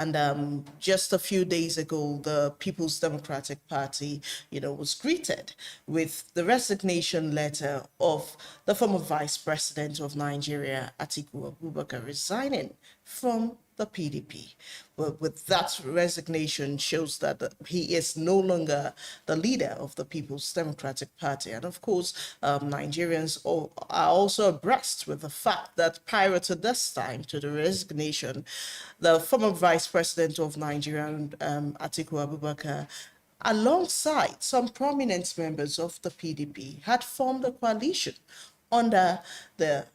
And just a few days ago, the People's Democratic Party, was greeted with the resignation letter of the former Vice President of Nigeria, Atiku Abubakar, resigning from the PDP. Well, with that resignation shows that he is no longer the leader of the People's Democratic Party. And of course, Nigerians are also abreast with the fact that prior to this time, to the resignation, the former Vice President of Nigeria, Atiku Abubakar, alongside some prominent members of the PDP, had formed a coalition under the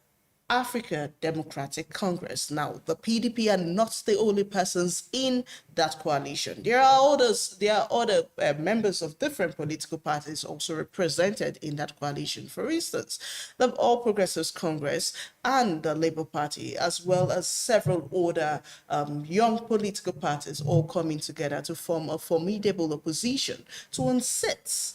Africa Democratic Congress. Now, the PDP are not the only persons in that coalition. There are others. There are other members of different political parties also represented in that coalition. For instance, the All Progressives Congress and the Labour Party, as well as several other young political parties, all coming together to form a formidable opposition to unseat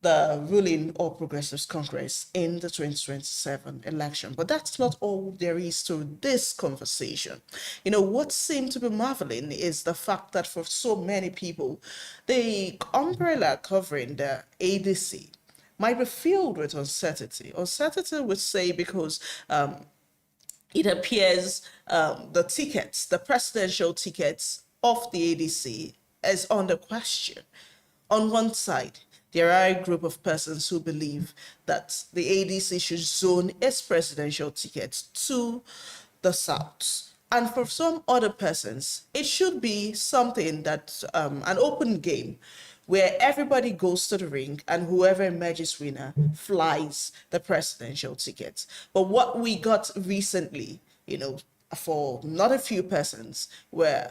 the ruling All Progressives Congress in the 2027 election. But that's not all there is to this conversation. What seemed to be marveling is the fact that for so many people, the umbrella covering the ADC might be filled with uncertainty. Uncertainty, would say, because it appears the presidential tickets of the ADC is under question. On one side, there are a group of persons who believe that the ADC should zone its presidential ticket to the South. And for some other persons, it should be something that, an open game, where everybody goes to the ring and whoever emerges winner flies the presidential ticket. But what we got recently, for not a few persons, were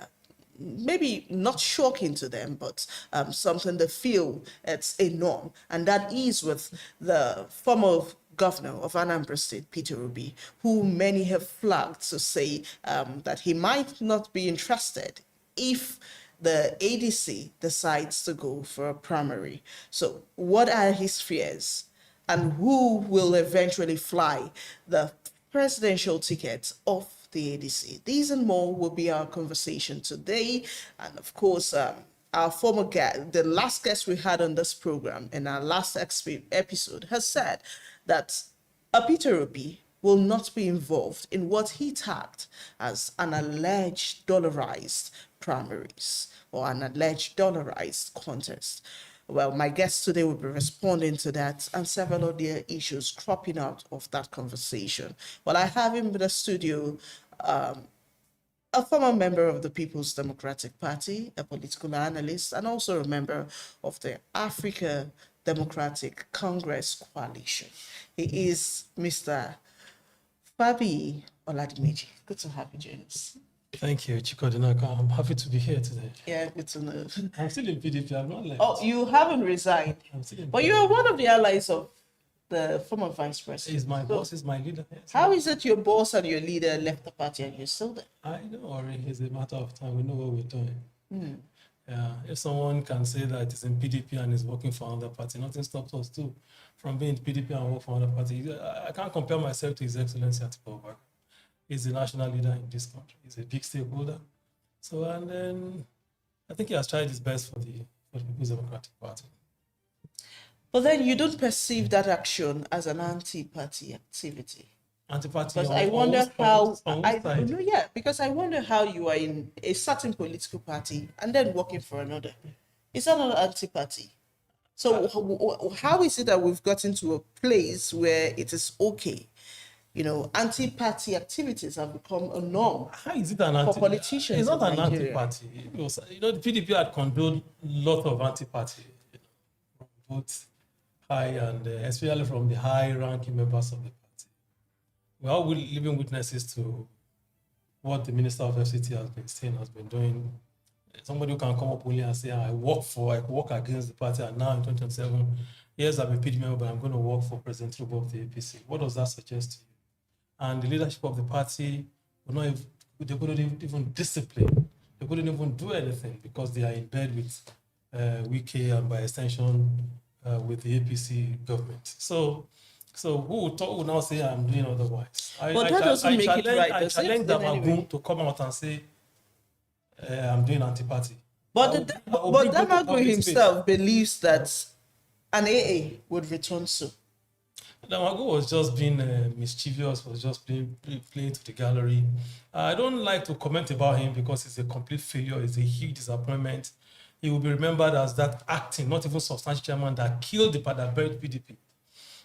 maybe not shocking to them, but something they feel it's a norm. And that is with the former governor of Anambra State, Peter Obi, who many have flagged to say that he might not be interested if the ADC decides to go for a primary. So what are his fears? And who will eventually fly the presidential ticket of the ADC? These and more will be our conversation today. And of course, our former guest, the last guest we had on this program in our last episode, has said that Peter Obi will not be involved in what he tagged as an alleged dollarized primaries or an alleged dollarized contest. Well, my guest today will be responding to that and several other issues cropping out of that conversation. Well, I have in the studio a former member of the People's Democratic Party, a political analyst, and also a member of the Africa Democratic Congress Coalition. He is Mr. Fabi Oladimeji. Good to have you, James. Thank you, Chikodinaka. I'm happy to be here today. Yeah, good to know. I'm still in PDP. I'm not left. Oh, you haven't resigned. I'm still in But PDP. you're one of the allies of the former vice president. He's my boss, he's my leader. Yes. How is it your boss and your leader left the party and you're still there? I don't worry. It's a matter of time. We know what we're doing. Yeah. If someone can say that it's in PDP and is working for another party, nothing stops us too from being in PDP and work for another party. I can't compare myself to His Excellency Atiku Abubakar. He's the national leader in this country. He's a big stakeholder. So, and then I think he has tried his best for the People's Democratic Party. But then you don't perceive that action as an anti-party activity. Anti-party. Because I wonder because I wonder how you are in a certain political party and then working for another. Is that not anti-party? So how is it that we've gotten to a place where it is okay? Anti-party activities have become a norm. How is it an for politicians? It's not an Nigeria. anti-party. The PDP had condoned a lot of anti-party, from both high and especially from the high-ranking members of the party. We are living witnesses to what the Minister of FCT has been saying, has been doing. Somebody who can come up only and say, I work against the party, and now in 2027, yes, I'm a PDP member, but I'm going to work for President Tinubu of the APC. What does that suggest to you? And the leadership of the party they couldn't even discipline. They couldn't even do anything because they are in bed with Wike and by extension with the APC government. So who will now say I'm doing otherwise? But that doesn't make it right. I challenge Damagun to come out and say I'm doing anti-party. But I will but bring people to Damagu public space. himself believes that an AA would return soon. Damagu was just being mischievous, was just playing to the gallery. I don't like to comment about him because it's a complete failure, it's a huge disappointment. He will be remembered as that acting, not even substantial chairman that killed that buried PDP.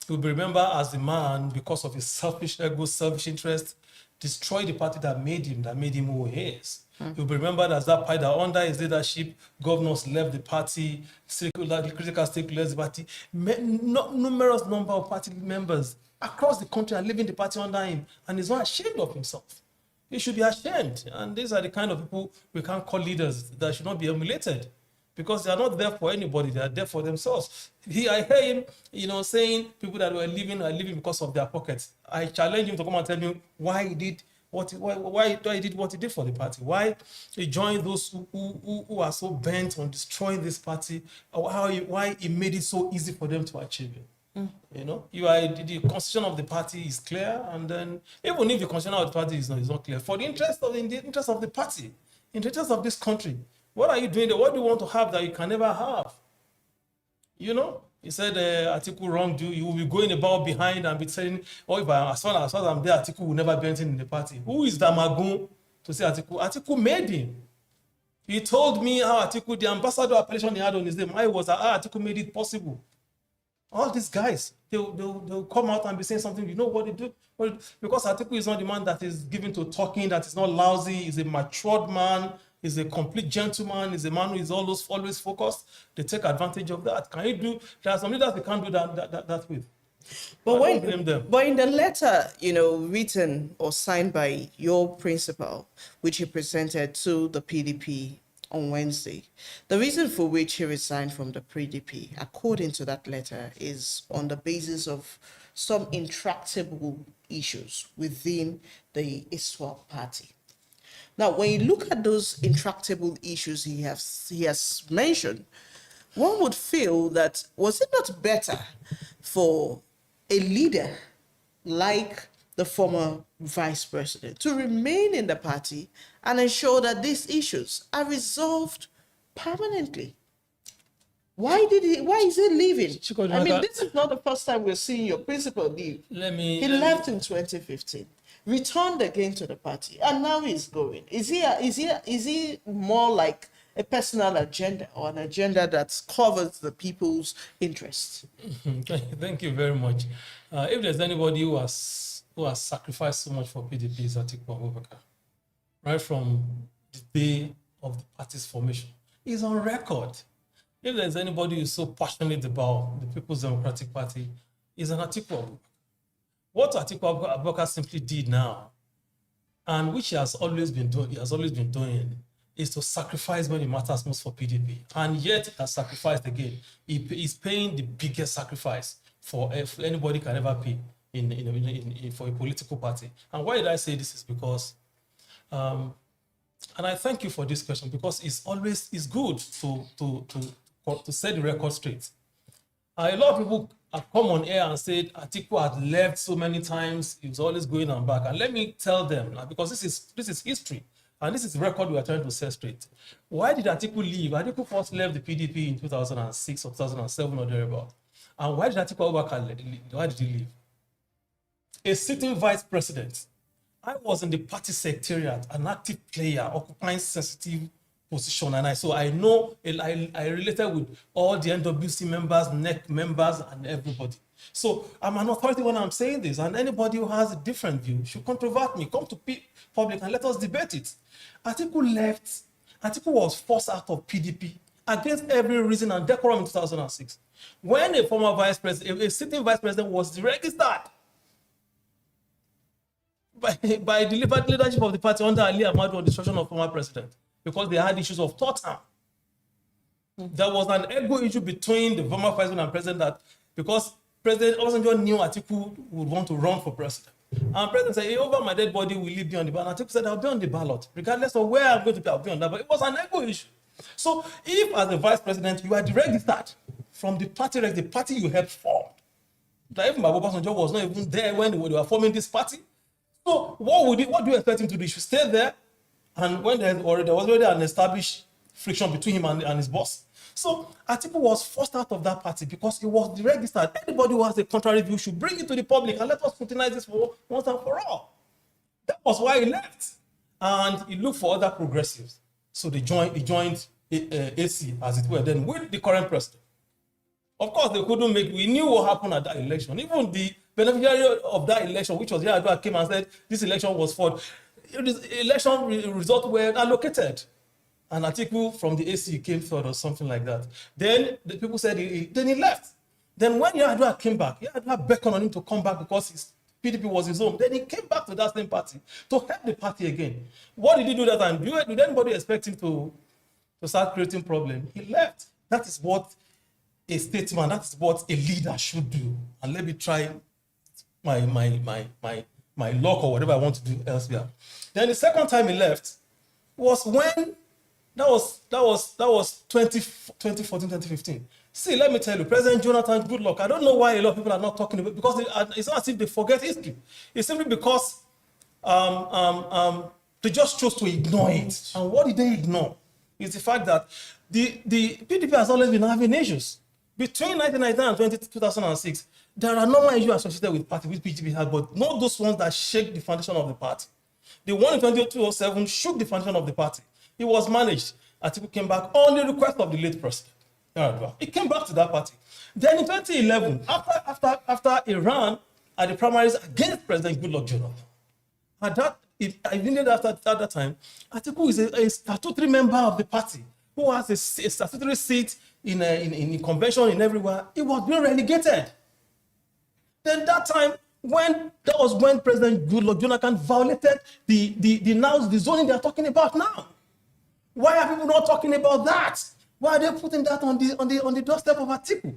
He will be remembered as the man, because of his selfish ego, selfish interest, destroyed the party that made him who he is. He will be remembered as that party that under his leadership, governors left the party, critical stakeholders left the party, numerous number of party members across the country are leaving the party under him, and he's not ashamed of himself. He should be ashamed. And these are the kind of people we can't call leaders that should not be emulated, because they are not there for anybody, they are there for themselves. I hear him, saying people that were leaving are leaving because of their pockets. I challenge him to come and tell me why he did what he did for the party, why he joined those who are so bent on destroying this party, or why he made it so easy for them to achieve it. The constitution of the party is clear, and then even if the constitution of the party is not clear, for the interest of the party, in the interest of this country, what are you doing there? What do you want to have that you can never have? He said Atiku wronged you. You will be going about behind and be saying, as far as I'm there, Atiku will never be anything in the party. Who is Damagun to say Atiku? Atiku made him. He told me how Atiku, the ambassador appellation he had on his name, I was Atiku made it possible. All these guys, they'll come out and be saying something. You know what they do? Because Atiku is not the man that is given to talking, that is not lousy. He's a matured man. He's a complete gentleman. He's a man who is always focused. They take advantage of that. There are some leaders they can't do that with. But in the letter, written or signed by your principal, which he presented to the PDP on Wednesday, the reason for which he resigned from the PDP, according to that letter, is on the basis of some intractable issues within the ISWAP party. Now, when you look at those intractable issues he has mentioned, one would feel that, was it not better for a leader like the former vice president to remain in the party and ensure that these issues are resolved permanently? Why is he leaving? I mean, this is not the first time we're seeing your principal leave. He left in 2015, returned again to the party, and now he's going. Is he more like a personal agenda, or an agenda that covers the people's interests? Thank you very much. If there's anybody who has sacrificed so much for PDP, is Atiku Abubakar. Right from the day of the party's formation, he's on record. If there's anybody who's so passionate about the People's Democratic Party, is an Atiku Abubakar. What Atiku Abubakar simply did now, and which he has always been doing, is to sacrifice when it matters most for PDP. And yet he has sacrificed again. He's paying the biggest sacrifice if anybody can ever pay for a political party. And why did I say this is because, and I thank you for this question, because it's good to set the record straight. A lot of people have come on air and said Atiku had left so many times, he was always going and back. And let me tell them, because this is history, and this is the record we are trying to set straight. Why did Atiku leave? Atiku first left the PDP in 2006 or 2007 or thereabout. And why did Atiku Abubakar leave? Why did he leave? A sitting vice president. I was in the party secretariat, an active player, occupying sensitive position, and I know I related with all the NWC members, NEC members, and everybody. So I'm an authority when I'm saying this, and anybody who has a different view should controvert me, come to public and let us debate it. Atiku left. Atiku was forced out of PDP against every reason and decorum in 2006. When a former vice president, a sitting vice president, was registered by the leadership of the party under Ali Ahmadu on the instruction of former president, because they had issues of thought. There was an ego issue between the former president and president, that because President Obasanjo knew Atiku would want to run for president. And president said, hey, over my dead body, will he be on the ballot? Atiku said, I'll be on the ballot. Regardless of where I'm going to be, I'll be on that. But it was an ego issue. So if as the vice president, you are registered from the party you helped form, that even Obasanjo was not even there when they were forming this party. So what do you expect him to do? He should stay there And when there was already an established friction between him and his boss. So Atiku was forced out of that party because it was registered. Anybody who has a contrary view should bring it to the public and let us scrutinize this for once and for all. That was why he left. And he looked for other progressives. So he joined AC, as it were, then with the current president. Of course, they couldn't we knew what happened at that election. Even the beneficiary of that election, which was Yar'Adua, came and said this election was fraud. Election results were allocated. And Atiku from the AC came third or something like that. Then the people said then he left. Then when Yar'Adua came back, Yar'Adua beckoned on him to come back because his PDP was his home. Then he came back to that same party to help the party again. What did he do that time? Did anybody expect him to start creating problems? He left. That is what a statesman, that is what a leader should do. And let me try my luck or whatever I want to do elsewhere. Then the second time he left was when that was 2014, 2015. See, let me tell you, President Jonathan, good luck. I don't know why a lot of people are not talking about it, because it's not as if they forget history. It's simply because they just chose to ignore it. And what did they ignore? Is the fact that the PDP has always been having issues. Between 1999 and 2006, there are normal issues associated with party, which PDP had, but not those ones that shake the foundation of the party. The one in 2007 shook the foundation of the party. It was managed. Atiku came back on the request of the late president. He came back to that party. Then in 2011, after he ran at the primaries against President Goodluck Jonathan, at that time, Atiku is a statutory member of the party who has a statutory seat in convention in everywhere. He was being relegated. Then that time, that was when President Goodluck Jonathan violated the zoning they are talking about now. Why are people not talking about that? Why are they putting that on the doorstep of Atiku?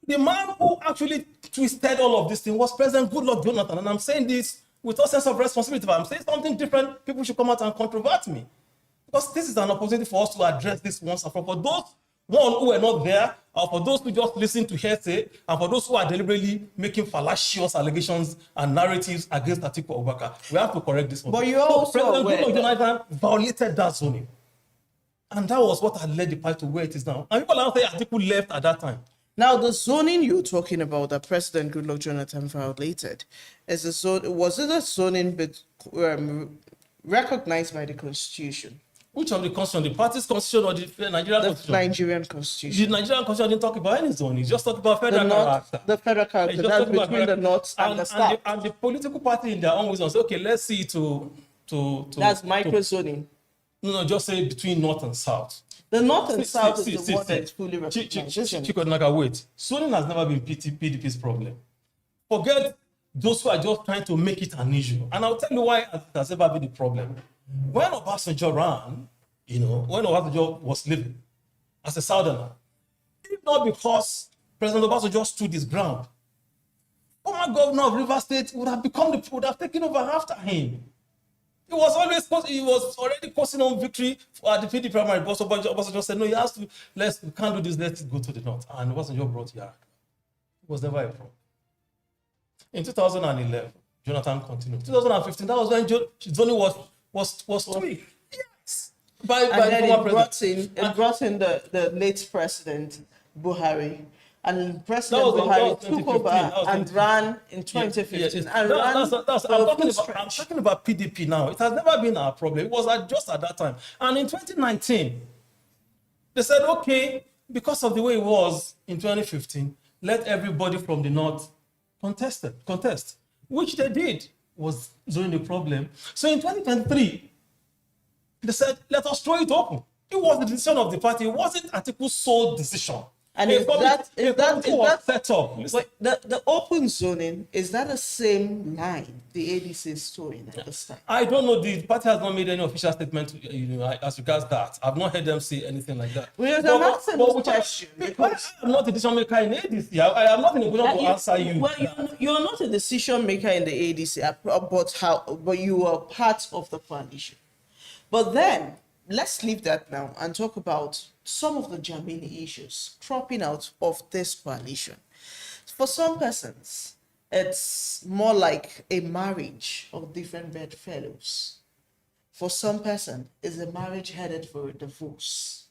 The man who actually twisted all of this thing was President Goodluck Jonathan, and I'm saying this with a sense of responsibility. If I'm saying something different, people should come out and controvert me, because this is an opportunity for us to address this once and for all. For those who were not there, or for those who just listen to hearsay, and for those who are deliberately making fallacious allegations and narratives against Atiku Abubakar, we have to correct this one. But you also President Goodluck Jonathan violated that zoning. And that was what had led the party to where it is now. And people are saying Atiku left at that time. Now, the zoning you're talking about that President Goodluck Jonathan violated, was it a zoning recognized by the Constitution? Which of the Constitution? The party's Constitution or the Nigerian Constitution? The Nigerian Constitution. The Nigerian Constitution didn't talk about any zoning. It just talked about federal character. The federal character, that's between the North and the South. And the political party in their own wisdom said, okay, let's see that's micro-zoning. No, just say between North and South. The North and South is the one that's fully recognized. Wait. Zoning has never been PDP's problem. Forget those who are just trying to make it an issue. And I'll tell you why it has never been the problem. When Obasanjo ran, when Obasanjo was living as a Southerner, if not because President Obasanjo stood his ground, former governor of Rivers State would have taken over after him. He was already posting on victory at the PD primary, but Obasanjo said, no, he has to, we can't do this, let's go to the North. And Obasanjo brought Yar'Adua. It was never a problem. In 2011, Jonathan continued. 2015, that was when zoning was tweaked. Yes. By then former it brought in the late president, Buhari. And President Buhari took over and ran in 2015. I'm talking about PDP now. It has never been our problem. It was just at that time. And in 2019, they said, okay, because of the way it was in 2015, let everybody from the North contest, which they did, was during the problem. So in 2023, they said, let us throw it open. It was the decision of the party. It wasn't Atiku's sole decision. And is that set up? The open zoning, is that the same line the ADC is towing at this time? I don't know. The party has not made any official statement as regards that. I've not heard them say anything like that. I'm asking this question because I'm not a decision maker in ADC. I am not in a position to answer you. Well, you're not a decision maker in the ADC, but you are part of the coalition. But then, let's leave that now and talk about some of the germane issues cropping out of this coalition. For some persons, it's more like a marriage of different bedfellows. for some person is a marriage headed for a divorce.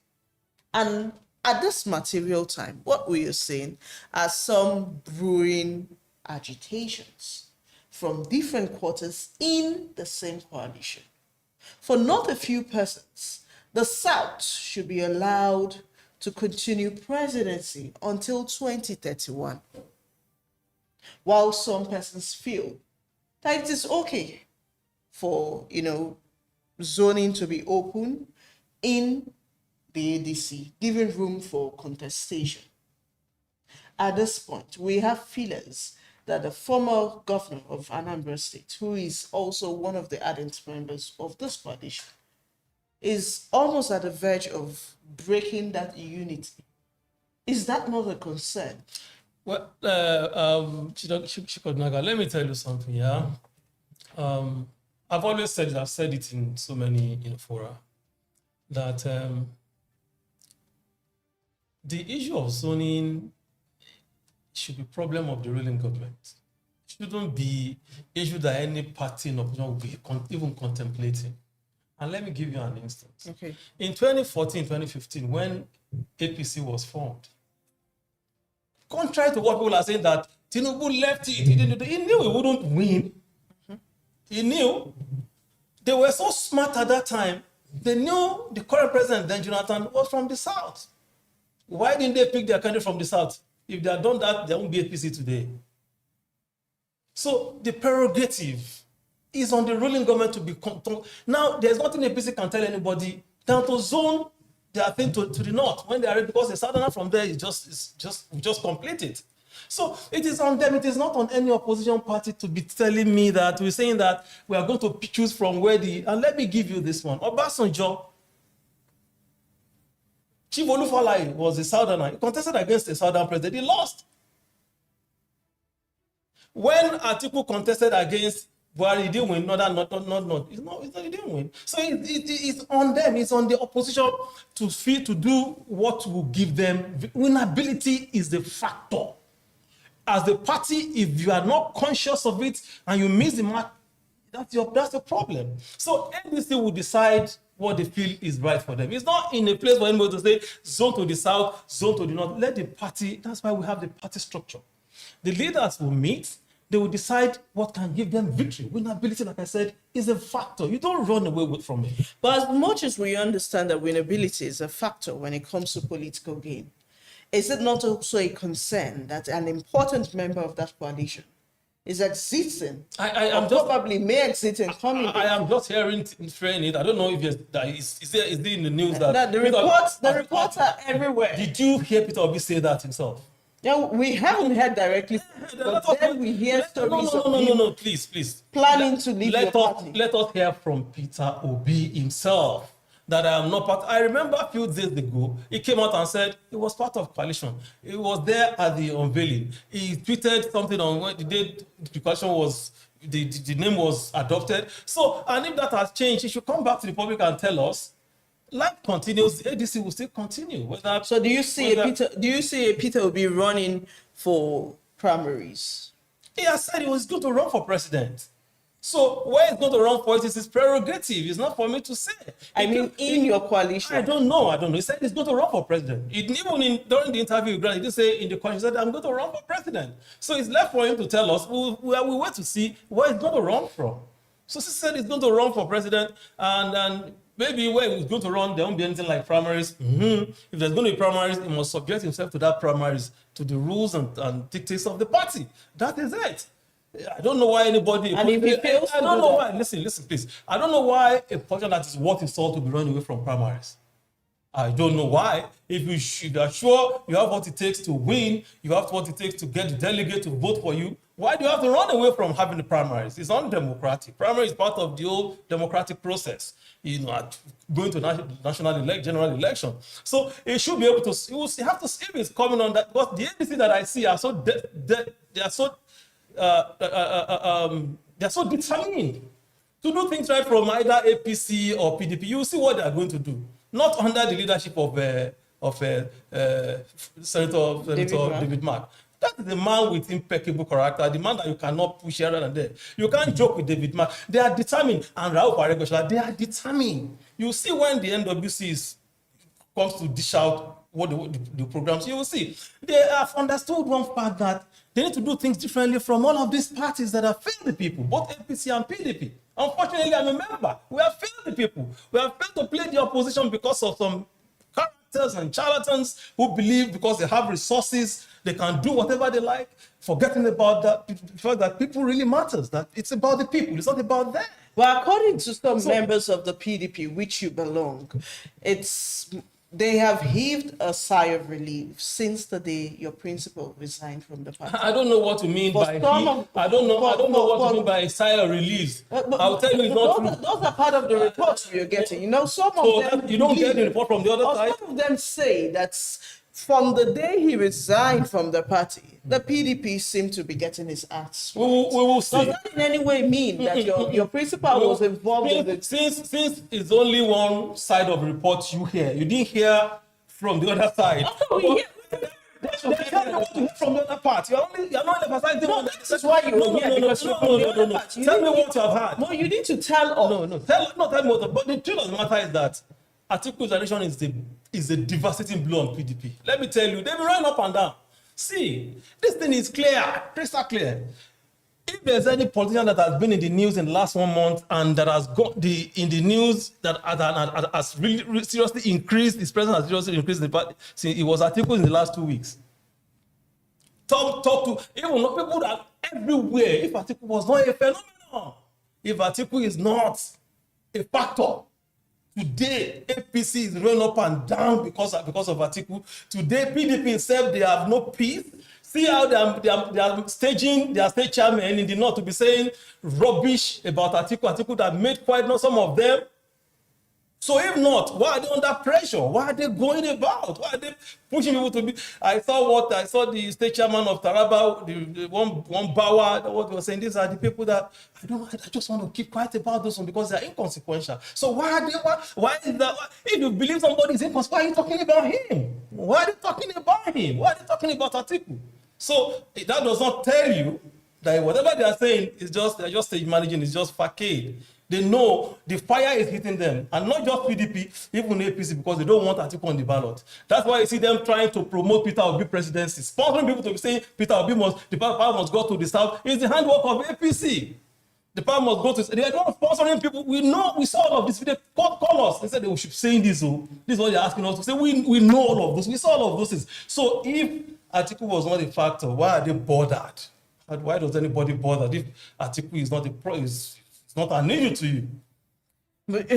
And at this material time, what we are seeing are some brewing agitations from different quarters in the same coalition. For not a few persons, the South should be allowed to continue presidency until 2031, while some persons feel that it is okay for, zoning to be open in the ADC, giving room for contestation. At this point, we have feelers that the former governor of Anambra State, who is also one of the ardent members of this coalition, is almost at the verge of breaking that unity. Is that not a concern? Well, Chikodnaga, let me tell you something, yeah? I've always said it, I've said it in so many fora, that the issue of zoning should be problem of the ruling government. It shouldn't be issue that any party in opposition will be even contemplating. And let me give you an instance. Okay. In 2014, 2015, when APC was formed, contrary to what people are saying that Tinubu left it, he knew he wouldn't win. He knew. They were so smart at that time. They knew the current president, then Jonathan, was from the South. Why didn't they pick their candidate from the South? If they had done that, there won't be APC today. So the prerogative is on the ruling government to be controlled. Now, there's nothing APC can tell anybody down to zone their thing to the north when they are ready, because the southerner from there is just complete it. So it is on them. It is not on any opposition party to be telling me that we're saying that we are going to choose from where and let me give you this one. Obasanjo, Chief Olufalaye was a southerner. He contested against a southern president. He lost. When Atiku contested against Buhari, he didn't win. He didn't win. So it's on them. It's on the opposition to do what will give them. Winnability is the factor. As the party, if you are not conscious of it and you miss the mark, that's the problem. So NDC will decide what they feel is right for them. It's not in a place for anybody to say zone to the south, zone to the north. Let the party, that's why we have the party structure. The leaders will meet, they will decide what can give them victory. Winnability, like I said, is a factor. You don't run away from it. But as much as we understand that winnability is a factor when it comes to political gain, is it not also a concern that an important member of that coalition is exiting, probably may exit and come in? I am just hearing it. I don't know if is it in the news that the reports are everywhere. Did you hear Peter Obi say that himself? Yeah, we haven't heard directly, but then we hear stories of no, please. Planning to leave your party. Let us hear from Peter Obi himself that I am not part. I remember a few days ago, he came out and said he was part of coalition. He was there at the unveiling. He tweeted something on when the day the coalition was, the name was adopted. So, and if that has changed, he should come back to the public and tell us. Life continues, the ADC will still continue. So do you see Peter will be running for primaries? He has said he was going to run for president. So where he's going to run for it is his prerogative. It's not for me to say. In your coalition. I don't know. He said he's going to run for president. During the interview, he didn't say in the coalition, he said, I'm going to run for president. So it's left for him to tell us. We wait to see where he's going to run from. So he said he's going to run for president, and maybe where he's going to run, there won't be anything like primaries. If there's going to be primaries, he must subject himself to that primaries, to the rules and dictates of the party. That is it. I don't know why anybody. And if he fails, I don't know why. Listen, please. I don't know why a politician that is worth his salt to be running away from primaries. I don't know why. If you are sure you have what it takes to win, you have what it takes to get the delegate to vote for you, why do you have to run away from having the primaries? It's undemocratic. Primary is part of the whole democratic process. Going to general election. So it should be able to. You will have to see if it's coming on that. Because the ADC that I see are so they're so determined to do things right from either APC or PDP. You see what they are going to do. Not under the leadership of Senator David Mark. That is the man with impeccable character, the man that you cannot push here and there. You can't joke with David Mark. They are determined, and Raul Paregoshala, they are determined. You see when the NWC comes to dish out what the programs, you will see they have understood one fact that they need to do things differently from all of these parties that have failed the people, both APC and PDP. Unfortunately, I'm a member. We have failed the people. We have failed to play the opposition because of some characters and charlatans who believe because they have resources, they can do whatever they like, forgetting about that the fact that people really matters, that it's about the people, it's not about them. Well, according to some members of the PDP, which you belong, they have heaved a sigh of relief since the day your principal resigned from the party. I don't know what you mean by I don't know what you mean by a sigh of relief. I'll tell you, it's not true. Those are part of the reports we are getting. You know, some of them you don't get the report from the other side. Some of them say that from the day he resigned from the party, the PDP seemed to be getting his ass. We will see. Does that in any way mean that your principal was involved in it? Since it's only one side of the report you hear, you didn't hear from the other side. From the other part, you're not emphasizing. No, this is why you no. Tell me what you have had. No, you need to tell us. Tell me what. But the truth of the matter is that Atiku's election is a devastating blow on PDP. Let me tell you, they've been running up and down. See, this thing is clear, crystal clear. If there's any politician that has been in the news in the last 1 month and that has got in the news that has really seriously increased, his presence has seriously increased in the party, see, it was Atiku in the last 2 weeks. Talk to even people that everywhere. If Atiku was not a phenomenon, if Atiku is not a factor, today APC is running up and down because of Atiku. Today PDP itself, they have no peace. See how they are staging their state chairman in the north to be saying rubbish about Atiku that made quite not some of them. So if not, why are they under pressure? Why are they going about? Why are they pushing people to be? I saw the state chairman of Taraba, the one Bawa, what they were saying. These are the people that I just want to keep quiet about those ones because they are inconsequential. So why is that? If you believe somebody is inconsequential, why are you talking about him? Why are they talking about him? Why are they talking about Atiku? So that does not tell you that whatever they are saying is they're just stage managing, it's just facade. They know the fire is hitting them, and not just PDP, even APC, because they don't want Atiku on the ballot. That's why you see them trying to promote Peter Obi presidency, sponsoring people to be saying Peter Obi the power must go to the south. It's the handwork of APC. The power must go to. They are not sponsoring people. We saw all of this. They call us. They said they should be saying this. Oh, this is what they're asking us to say. We know all of this. We saw all of those things. So if Atiku was not a factor, why are they bothered? Why does anybody bother if Atiku is not it's not an issue to you? But,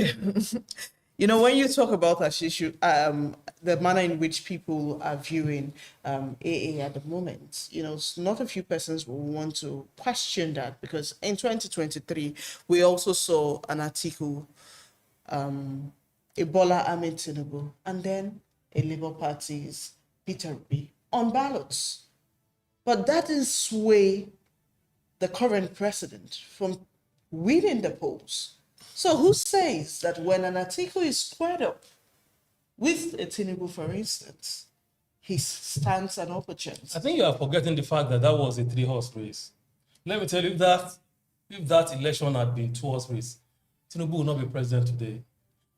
you know, when you talk about that issue, the manner in which people are viewing AA at the moment, you know, not a few persons will want to question that, because in 2023, we also saw an Atiku, Ebola Ahmed Tinubu, and then a Labour Party's Peter Obi on ballots. But that didn't sway the current president from winning the polls. So who says that when an Atiku is squared up with a Tinubu, for instance, he stands an upper chance? I think you are forgetting the fact that was a 3-horse race. Let me tell you that if that election had been 2-horse race, Tinubu would not be president today.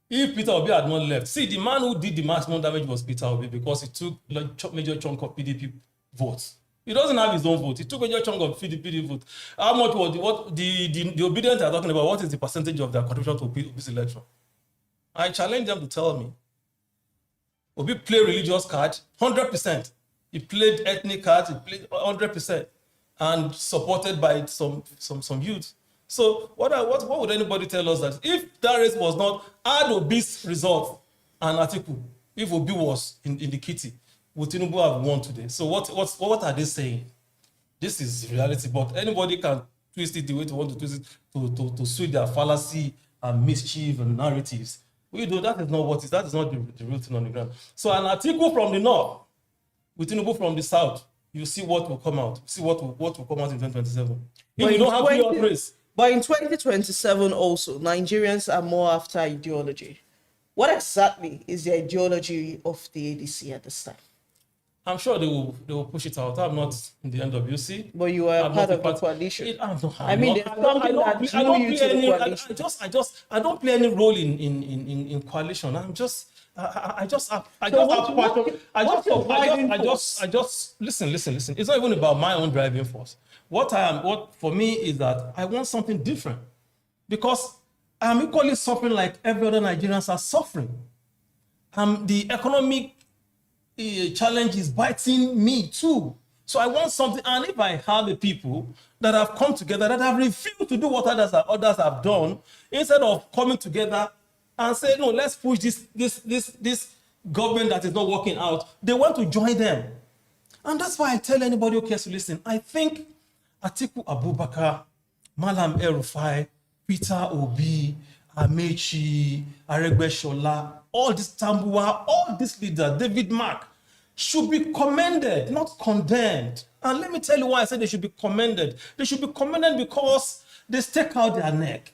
If Peter Obi had not left, see, the man who did the maximum damage was Peter Obi, because he took a major chunk of PDP votes. He doesn't have his own vote. He took a major chunk of PDP vote. How much was the obedient are talking about? What is the percentage of their contribution to Obi's election? I challenge them to tell me. Obi played religious card, 100%. He played ethnic cards, he played 100%, and supported by some youth. So what would anybody tell us that if that race was not add Obi's result and Atiku, if Obi was in the kitty, would Tinubu have won today? So what are they saying? This is reality, but anybody can twist it the way they want to twist it to suit their fallacy and mischief and narratives. We do that is not that is not the real thing on the ground. So an Atiku from the north with Tinubu from the south, you see what will come out. See what will come out in 2027. If you don't have real race. But in 2027 also, Nigerians are more after ideology. What exactly is the ideology of the ADC at this time? I'm sure they will push it out. I'm not in the NWC. But you are I'm part not a of the part. coalition. I'm There's something that I drew don't you play to the any. coalition. I don't play any role in coalition. I'm just. What's your driving force? Listen. It's not even about my own driving force. What for me is that I want something different, because I'm equally suffering like every other Nigerians are suffering. The economic challenge is biting me too. So I want something, and if I have the people that have come together, that have refused to do what others have done, instead of coming together and say, no, let's push this government that is not working out, they want to join them. And that's why I tell anybody who cares to listen, I think Atiku Abubakar, Malam El-Rufai, Peter Obi, Amechi, Aregbesola, all these Tambuwa, all these leaders, David Mark, should be commended, not condemned. And let me tell you why I say they should be commended. They should be commended because they stake out their neck.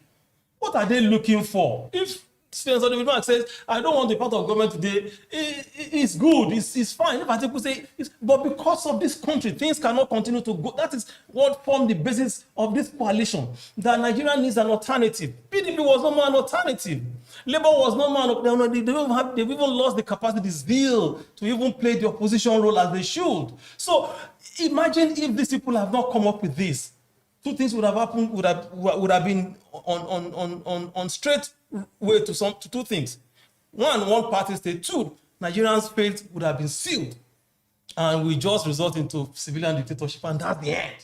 What are they looking for? If Spencer David Mark says, I don't want to be part of government today, it's good, it's fine. If people say, but because of this country, things cannot continue to go. That is what formed the basis of this coalition. That Nigeria needs an alternative. PDP was no more an alternative. Labour was no more, they've even lost the capacity, zeal to even play the opposition role as they should. So imagine if these people have not come up with this. Two things would have happened, would have been on straight way to two things. One party state. Two, Nigerians' fate would have been sealed, and we just result into civilian dictatorship, and that's the end.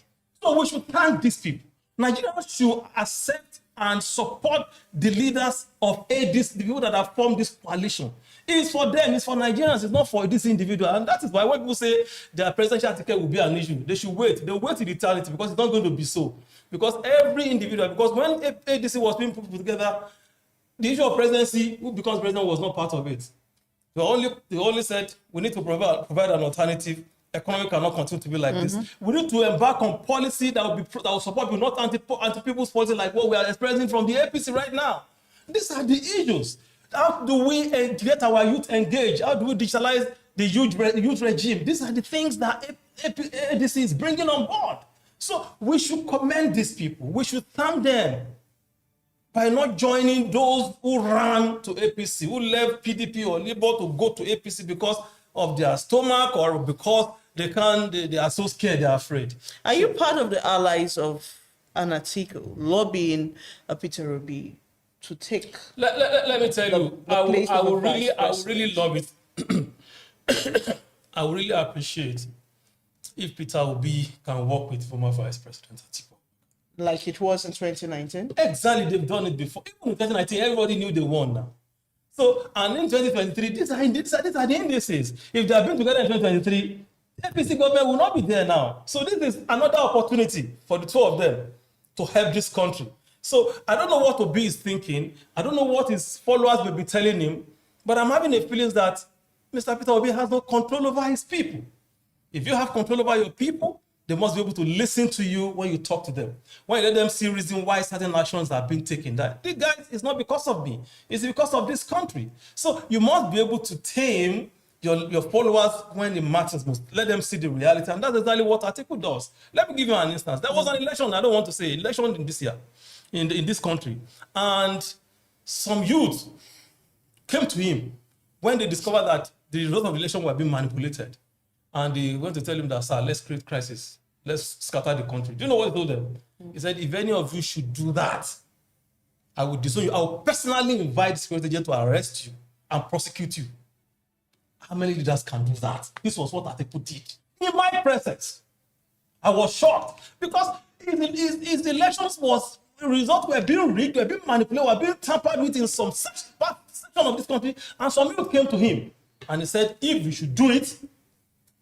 So we should thank these people. Nigerians should accept and support the leaders of ADC, the people that have formed this coalition. It's for them, it's for Nigerians, it's not for this individual. And that is why when people say their presidential ticket will be an issue, they should wait. They'll wait till eternity, because it's not going to be so. Because every individual, because when ADC was being put together, the issue of presidency, who becomes president, was not part of it. They only said we need to provide an alternative. Economy cannot continue to be like this. We need to embark on policy that will support people, not anti-people's policy like what we are experiencing from the APC right now. These are the issues. How do we get our youth engaged? How do we digitalize the youth regime? These are the things that ADC is bringing on board. So we should commend these people. We should thank them by not joining those who ran to APC, who left PDP or Labour to go to APC because of their stomach or because they are so scared, they are afraid. Are you part of the allies of an article lobbying Peter Obi to take? Let me tell you, I would really love it. I would really appreciate if Peter Obi can work with former Vice President Atiku. Like it was in 2019? Exactly, they've done it before. Even in 2019, everybody knew they won now. So, and in 2023, these are the indices. If they have been together in 2023, APC government will not be there now. So this is another opportunity for the two of them to help this country. So I don't know what Obi is thinking. I don't know what his followers will be telling him, but I'm having a feeling that Mr. Peter Obi has no control over his people. If you have control over your people, they must be able to listen to you when you talk to them. When you let them see reason why certain actions are being taken. That this guy is not because of me, it's because of this country. So you must be able to tame your followers when it matters most. Let them see the reality, and that's exactly what Atiku does. Let me give you an instance. There was an election, I don't want to say, election in this year, in this country, and some youth came to him when they discovered that the results of the election were being manipulated. And they went to tell him that, sir, let's create crisis. Let's scatter the country. Do you know what he told them? He said, if any of you should do that, I will disown you. I will personally invite the security agent to arrest you and prosecute you. How many leaders can do that? This was what Atiku did. In my presence. I was shocked because his elections results were being rigged, were being manipulated, were being tampered with in some section of this country, and some people came to him and he said, if you should do it,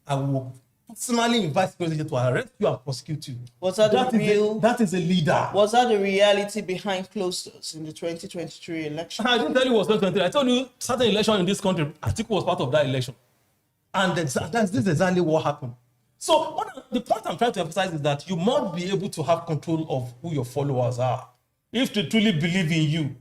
I will personally invite security to arrest you and prosecute you. That is a leader. Was that the reality behind closed doors in the 2023 election? I didn't tell you it was 2023. I told you certain election in this country, Atiku was part of that election. And this is exactly what happened. So the point I'm trying to emphasize is that you must be able to have control of who your followers are. If they truly believe in you,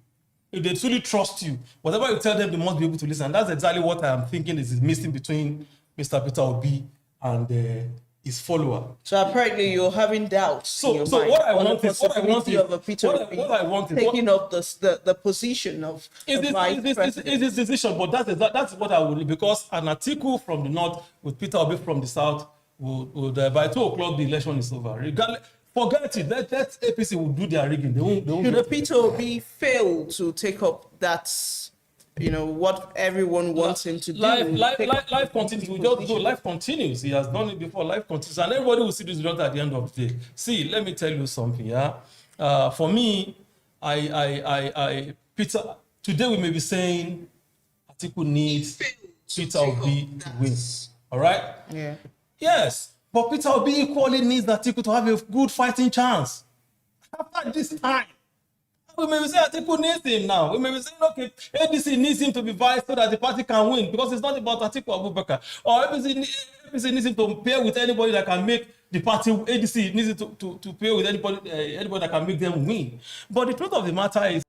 if they truly trust you, whatever you tell them, they must be able to listen. And that's exactly what I am thinking is missing between Mr. Peter Obi and his follower. So apparently you're having doubts in your mind What I on want the is what I want possibility is of a Peter Obi taking up the position of vice president. is this decision, but that's what I would, because an article from the north with Peter Obi from the south would by 2 o'clock the election is over. Regardless, forget it. Let APC will do their rigging. They won't Should a Peter Obi fail to take up that, what everyone wants him to do? Life continues. We just go. Life continues. He has done it before. Life continues, and everybody will see this result at the end of the day. See, let me tell you something. Yeah, for me, Peter. Today we may be saying Atiku needs Peter Obi to win. All right. Yeah. Yes, but Peter Obi equally needs Atiku to have a good fighting chance. After this time, we may be saying Atiku needs him now. We may be saying, okay, ADC needs him to be vice so that the party can win, because it's not about Atiku Abubakar. Or APC needs him to pair with anybody that can make the party. ADC needs it to pair with anybody that can make them win. But the truth of the matter is,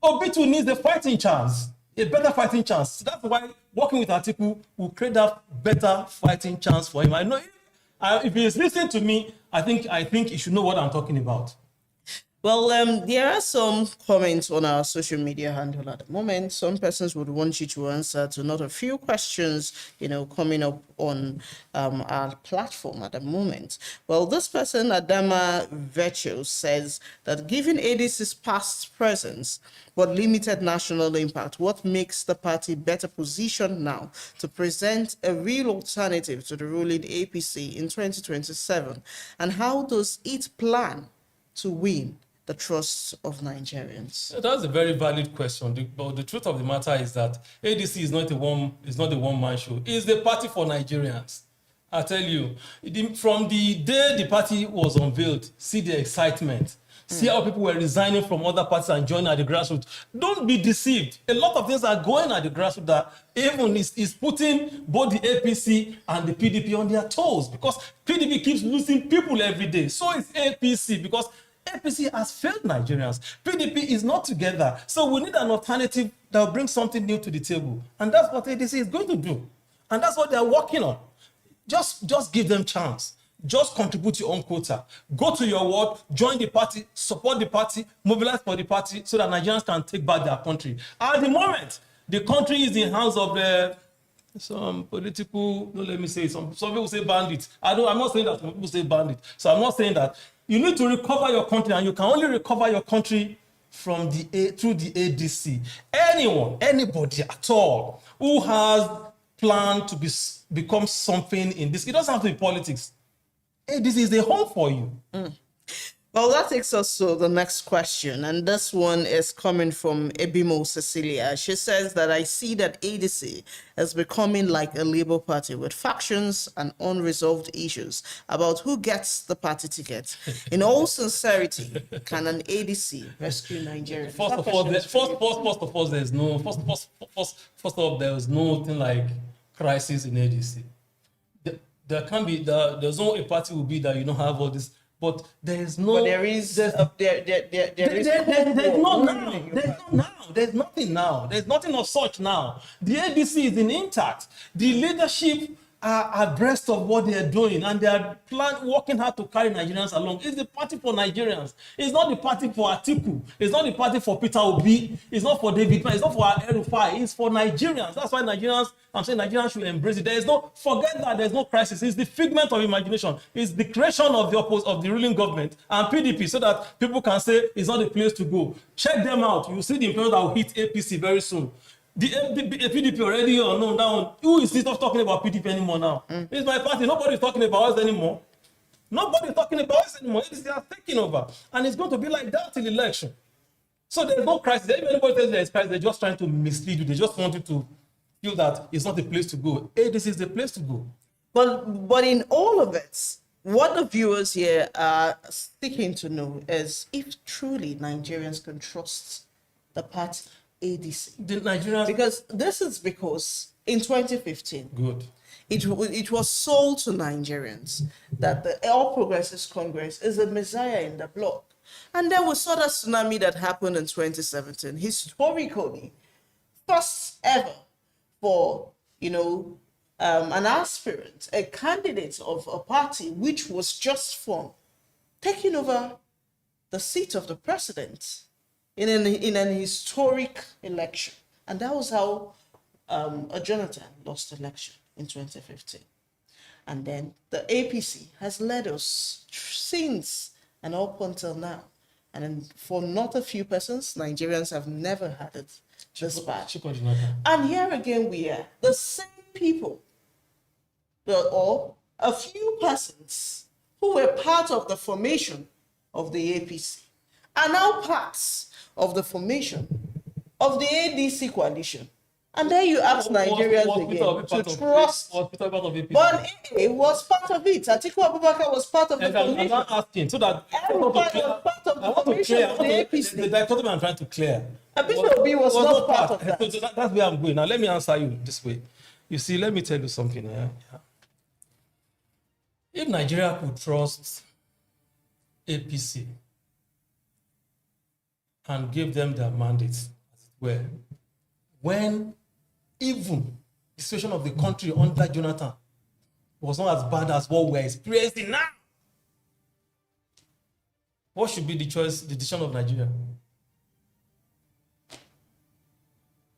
Obi2 needs a fighting chance, a better fighting chance. That's why working with Atiku will create that better fighting chance for him. I know if he is listening to me, I think he should know what I'm talking about. Well, there are some comments on our social media handle at the moment. Some persons would want you to answer to not a few questions, coming up on our platform at the moment. Well, this person, Adama Virtue, says that given ADC's past presence but limited national impact, what makes the party better positioned now to present a real alternative to the ruling APC in 2027? And how does it plan to win the trust of Nigerians? That's a very valid question. But the truth of the matter is that ADC is not a one-man show. It's the party for Nigerians. I tell you, from the day the party was unveiled, see the excitement. See how people were resigning from other parties and joining at the grassroots. Don't be deceived. A lot of things are going at the grassroots that even is putting both the APC and the PDP on their toes, because PDP keeps losing people every day. So is APC, because APC has failed Nigerians. PDP is not together. So we need an alternative that will bring something new to the table. And that's what ADC is going to do. And that's what they're working on. Just give them chance. Just contribute your own quota. Go to your ward, join the party, support the party, mobilize for the party so that Nigerians can take back their country. At the moment, the country is in hands of some political, no, let me say, some people say bandits. I'm not saying that some people say bandits. So I'm not saying that. You need to recover your country, and you can only recover your country through the ADC. Anybody at all who has planned to become something in this, it doesn't have to be politics. ADC is a home for you. Well, that takes us to the next question, and this one is coming from Ebimo Cecilia. She says that I see that ADC is becoming like a Labour Party with factions and unresolved issues about who gets the party ticket. In all sincerity, can an ADC rescue Nigeria? First of all, there's nothing like crisis in ADC. There can be, there's no a party will be that you don't have all this. But there's no. But there is. There's nothing now. There's nothing of such now. The ADC is intact. The leadership are abreast of what they are doing, and they are working hard to carry Nigerians along. It's the party for Nigerians. It's not the party for Atiku. It's not the party for Peter Obi. It's not for David. It's not for Erufai. It's for Nigerians. That's why I'm saying Nigerians should embrace it. Forget that there's no crisis. It's the figment of imagination. It's the creation of the ruling government and PDP, so that people can say it's not the place to go. Check them out. You see the imperial that will hit APC very soon. The PDP already unknown down. Who is not talking about PDP anymore now? It's my party. Nobody's talking about us anymore. Nobody's talking about us anymore. It's they are taking over. And it's going to be like that till election. So there's no crisis. If anybody says there's crisis, they're just trying to mislead you. They just want you to feel that it's not the place to go. This is the place to go. But in all of it, what the viewers here are seeking to know is if truly Nigerians can trust the party ADC. The Nigerians, because in 2015, good. It was sold to Nigerians that the All Progressives Congress is a messiah in the bloc. And then we saw the tsunami that happened in 2017. Historically, first ever for, an aspirant, a candidate of a party which was just formed, taking over the seat of the president in an historic election. And that was how a Jonathan lost election in 2015. And then the APC has led us since and up until now. And then for not a few persons, Nigerians have never had it this bad. And here again we are, the same people, or a few persons who were part of the formation of the APC are now parts of the formation of the ADC coalition. And then you ask Nigerians again to trust. But AA was part of it. Atiku Abubakar was part of the formation. I'm not asking so that Everybody was part of the formation of the APC. The dichotomy I'm trying to clear. Bishop B was not part of that. So that's where I'm going. Now let me answer you this way. You see, let me tell you something. Yeah? If Nigeria could trust APC and give them their mandates, as it were, when even the situation of the country under Jonathan was not as bad as what we're experiencing now, what should be the decision of Nigeria?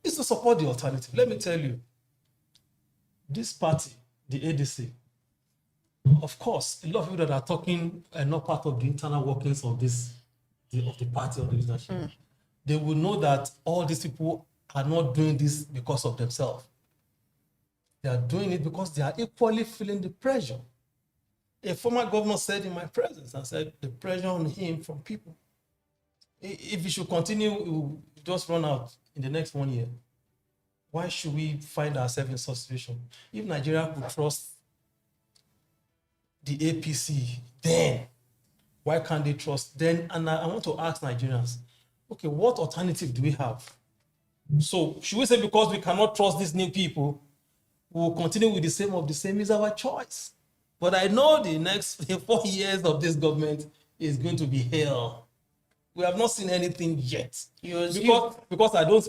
It's to support the alternative. Let me tell you, this party, the ADC, of course, a lot of people that are talking are not part of the internal workings of the party or the leadership. They will know that all these people are not doing this because of themselves. They are doing it because they are equally feeling the pressure. A former governor said in my presence, I said, the pressure on him from people. If he should continue, it will just run out in the next 1 year. Why should we find ourselves in such a situation? If Nigeria could trust the APC, then why can't they trust then? And I want to ask Nigerians, okay, what alternative do we have? So should we say because we cannot trust these new people, we will continue with the same of the same is our choice? But I know the next 4 years of this government is going to be hell. We have not seen anything yet. Because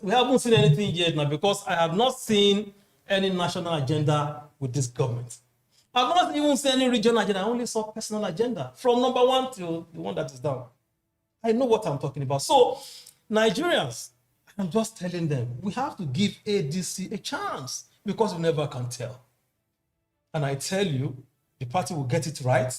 we haven't seen anything yet now, because I have not seen any national agenda with this government. I've not even seen any regional agenda. I only saw personal agenda from number 1 to the one that is down. I know what I'm talking about. So Nigerians, I'm just telling them, we have to give ADC a chance because we never can tell. And I tell you, the party will get it right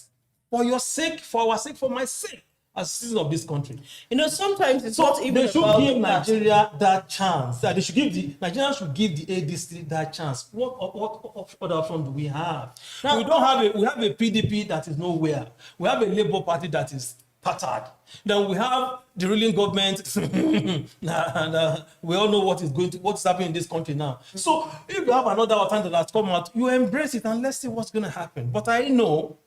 for your sake, for our sake, for my sake, as citizens of this country. You know, sometimes it's not even they should about give Nigeria that chance. That they should give Nigerians should give the ADC that chance. What other option do we have? Now, we have a PDP that is nowhere. We have a Labour Party that is tattered. Then we have the ruling government, and we all know what's happening in this country now. So if you have another alternative that's come out, you embrace it and let's see what's going to happen. But I know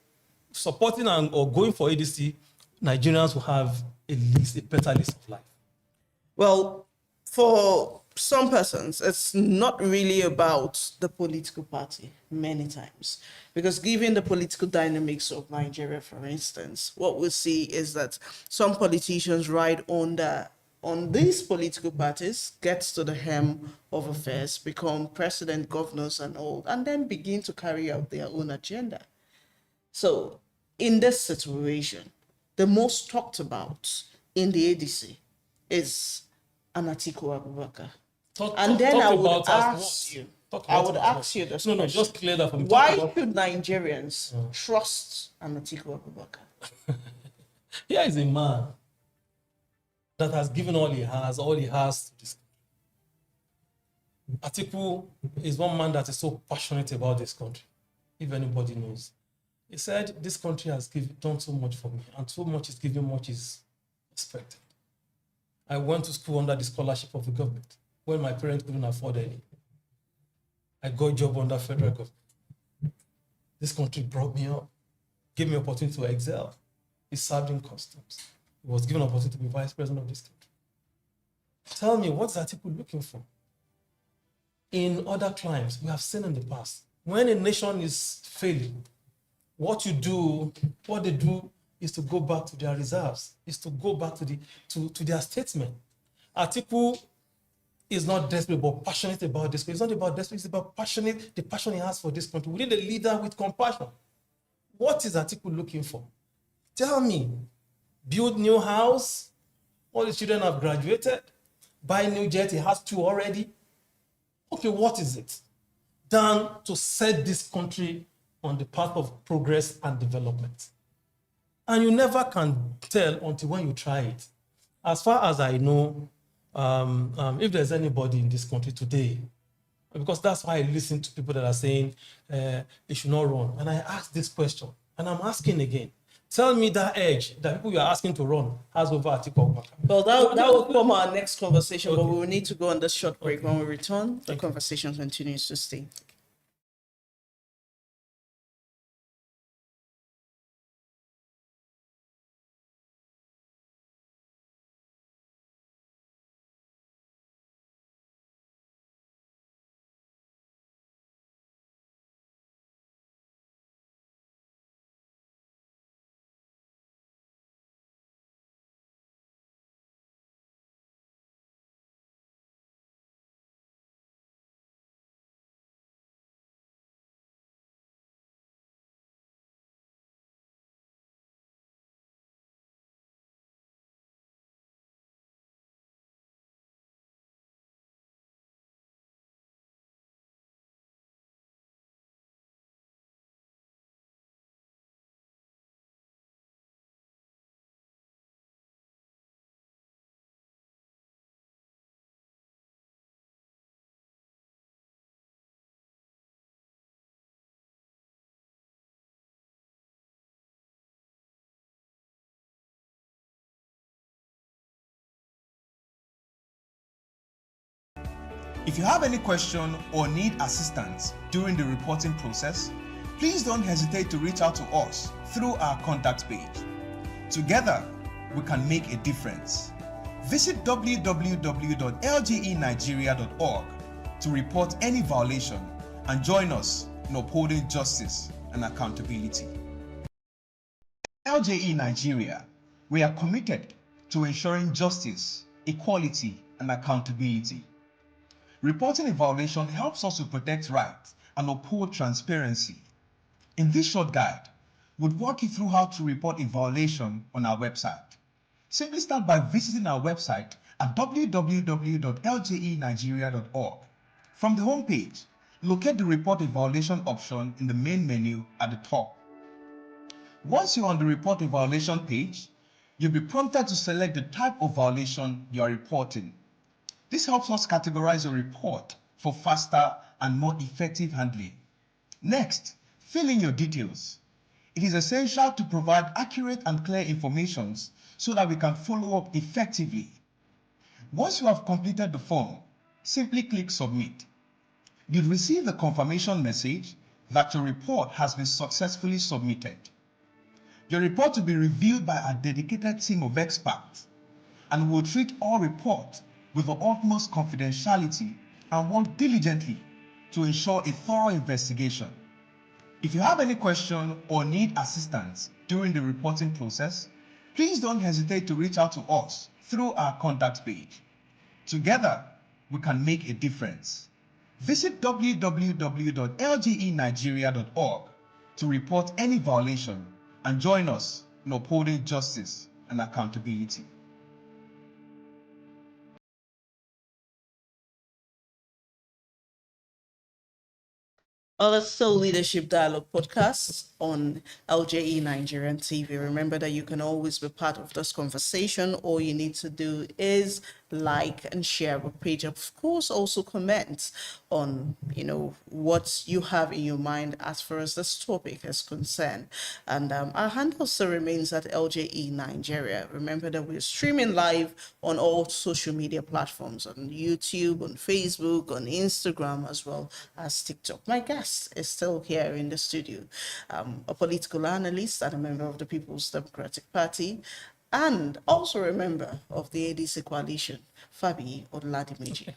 supporting or going for ADC, Nigerians will have a better list of life. Well, for some persons, it's not really about the political party many times. Because given the political dynamics of Nigeria, for instance, what we see is that some politicians ride on these political parties, get to the hem of affairs, become president, governors and all, and then begin to carry out their own agenda. So in this situation, the most talked about in the ADC is Atiku Abubakar. And then I would ask you this question. No, just clear that for me. Why should Nigerians trust Atiku Abubakar? Here is a man that has given all he has to this country. Atiku is one man that is so passionate about this country, if anybody knows. He said, this country has done so much for me, and so much is given, much is expected. I went to school under the scholarship of the government when my parents couldn't afford any. I got a job under federal government. This country brought me up, gave me opportunity to excel. He served in customs. He was given an opportunity to be vice president of this country. Tell me, what's Atiku looking for? In other climes, we have seen in the past, when a nation is failing, what they do is to go back to their reserves, is to go back to their statement. Atiku is not desperate but passionate about this country. It's not about desperate, it's about passionate, the passion he has for this country. We need a leader with compassion. What is Atiku looking for? Tell me. Build new house, all the children have graduated, buy new jet, he has two already. Okay, what is it? Than to set this country on the path of progress and development. And you never can tell until when you try it. As far as I know, if there's anybody in this country today, because that's why I listen to people that are saying it should not run. And I ask this question, and I'm asking again. Tell me that edge that people you are asking to run has over Atiku Abubakar. Well, that will form our next conversation, Okay. but we will need to go on this short break. Okay. When we return, the Thank you. conversation continues to stay. If you have any question or need assistance during the reporting process, please don't hesitate to reach out to us through our contact page. Together, we can make a difference. Visit www.lgenigeria.org to report any violation and join us in upholding justice and accountability. LJE Nigeria, we are committed to ensuring justice, equality, and accountability. Reporting a violation helps us to protect rights and uphold transparency. In this short guide, we'll walk you through how to report a violation on our website. Simply start by visiting our website at www.lgenigeria.org. From the home page, locate the Report a Violation option in the main menu at the top. Once you're on the Report a Violation page, you'll be prompted to select the type of violation you are reporting. This helps us categorize your report for faster and more effective handling. Next, fill in your details. It is essential to provide accurate and clear information so that we can follow up effectively. Once you have completed the form, simply click Submit. You'll receive a confirmation message that your report has been successfully submitted. Your report will be reviewed by a dedicated team of experts, and will treat all reports with the utmost confidentiality and work diligently to ensure a thorough investigation. If you have any question or need assistance during the reporting process, please don't hesitate to reach out to us through our contact page. Together, we can make a difference. Visit www.lgenigeria.org to report any violation and join us in upholding justice and accountability. Other Soul Leadership Dialogue podcasts on LJE Nigerian TV. Remember that you can always be part of this conversation. All you need to do is like and share our page. Of course, also comment on, what you have in your mind as far as this topic is concerned. And our handle still remains at LJE Nigeria. Remember that we're streaming live on all social media platforms, on YouTube, on Facebook, on Instagram, as well as TikTok. My guest is still here in the studio, a political analyst and a member of the People's Democratic Party, and also a member of the ADC coalition, Fabi Oladimiji.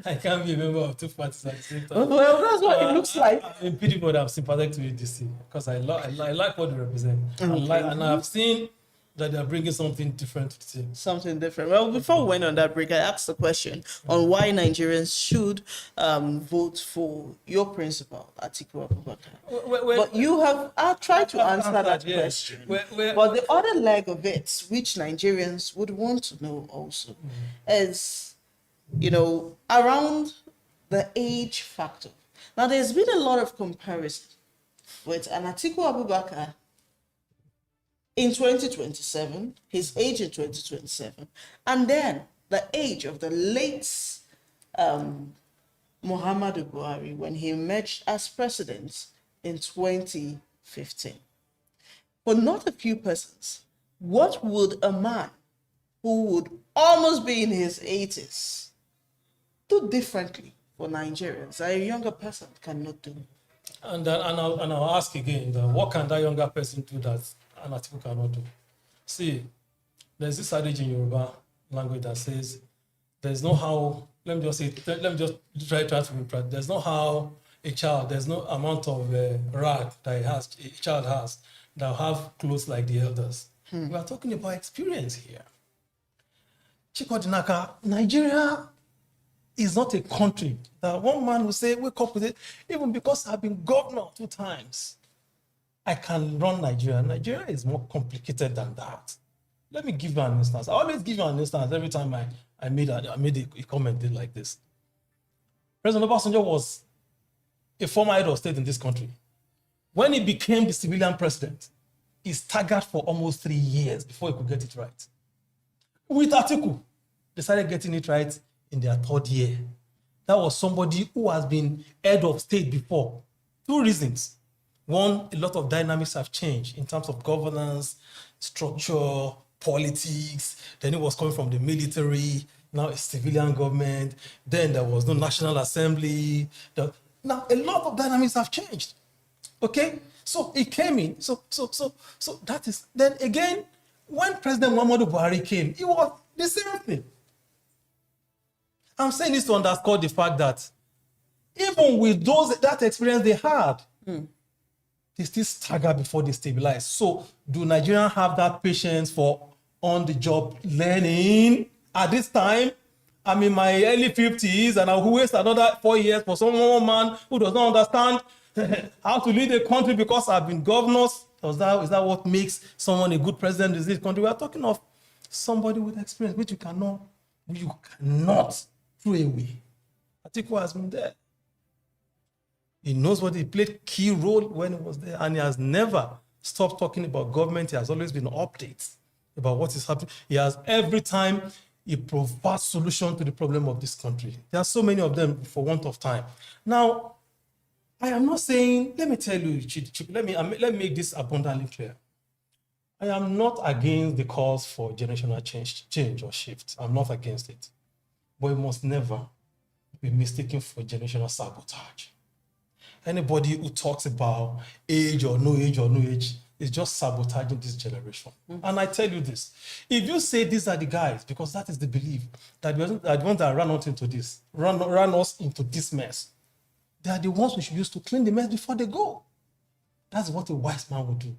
I can't be a member of two parties at the same time. Well, that's what it looks like. I'm in PDP, but I'm sympathetic to ADC because I like what they represent. And I've seen that they are bringing something different to the table. Something different. Well, before we went on that break, I asked a question on why Nigerians should vote for your principal, Atiku Abubakar. But you have tried to answer that question. But the other leg of it, which Nigerians would want to know also, is, around the age factor. Now, there's been a lot of comparison with an Atiku Abubakar in 2027, his age in 2027, and then the age of the late Muhammadu Buhari when he emerged as president in 2015. For not a few persons, what would a man who would almost be in his 80s do differently for Nigerians that a younger person cannot do? And I'll ask again, what can that younger person do that an Atiku cannot do? See, there's this adage in Yoruba language that says, there's no how, let me just try to be practical. There's no how there's no amount of rag that a child has that will have clothes like the elders. We are talking about experience here. Chikodinaka, Nigeria is not a country that one man will say, wake up with it, even because I've been governor 2 times. I can run Nigeria. Nigeria is more complicated than that. Let me give you an instance. I always give you an instance every time I made a comment like this. President Obasanjo was a former head of state in this country. When he became the civilian president, he staggered for almost 3 years before he could get it right. With Atiku, they started getting it right in their 3rd year. That was somebody who has been head of state before. 2 reasons. One, a lot of dynamics have changed in terms of governance, structure, politics. Then it was coming from the military, now it's civilian government. Then there was no National Assembly. Now a lot of dynamics have changed. Okay? So it came in. So that is, then again, when President Muhammadu Buhari came, it was the same thing. I'm saying this to underscore the fact that even with that experience they had, they still stagger before they stabilize. So do Nigerians have that patience for on-the-job learning at this time? I'm in my early 50s and I'll waste another 4 years for some man who does not understand how to lead a country because I've been governors. Is that what makes someone a good president in this country? We are talking of somebody with experience, which you cannot throw away. Atiku has been there. He knows what he played key role when he was there, and he has never stopped talking about government. He has always been updates about what is happening. He has every time he provides solution to the problem of this country. There are so many of them for want of time. Now, I am not saying, let me tell you, let me make this abundantly clear. I am not against the calls for generational change or shift. I'm not against it. But it must never be mistaken for generational sabotage. Anybody who talks about age or no age is just sabotaging this generation. And I tell you this, if you say these are the guys, because that is the belief, that the ones that ran us into this mess, they are the ones we should use to clean the mess before they go. That's what a wise man would do.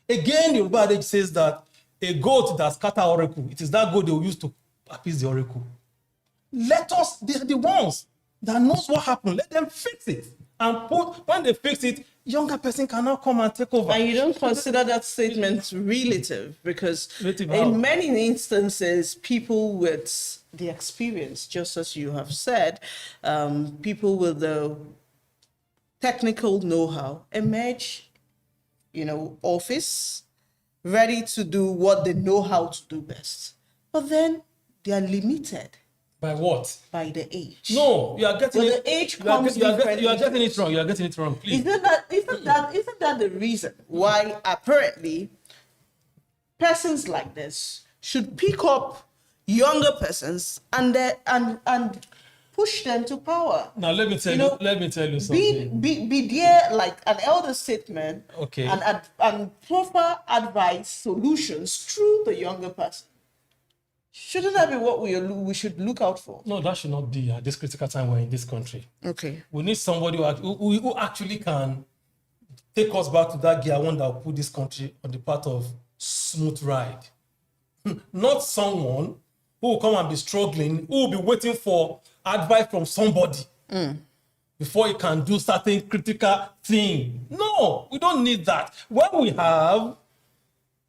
Again, the Yoruba adage says that a goat that scatters oracle, it is that goat they will use to appease the oracle. Let us, they're the ones that knows what happened. Let them fix it. And when they fix it, younger person cannot come and take over. And you don't consider that statement relative because in many instances, people with the experience, just as you have said, people with the technical know-how emerge, office, ready to do what they know how to do best. But then they are limited. By what? By the age. No, you are getting it. The age comes you are getting it wrong. You are getting it wrong. Please. Isn't that the reason why apparently persons like this should pick up younger persons and push them to power? Now let me tell you something. Be there like an elder statesman. Okay. And proper advice, solutions through the younger person. Shouldn't that be what we should look out for? No, that should not be at this critical time we're in this country. Okay. We need somebody who actually can take us back to that gear one that will put this country on the path of smooth ride. not someone who will come and be struggling, who will be waiting for advice from somebody before he can do certain critical thing. No, we don't need that. When we have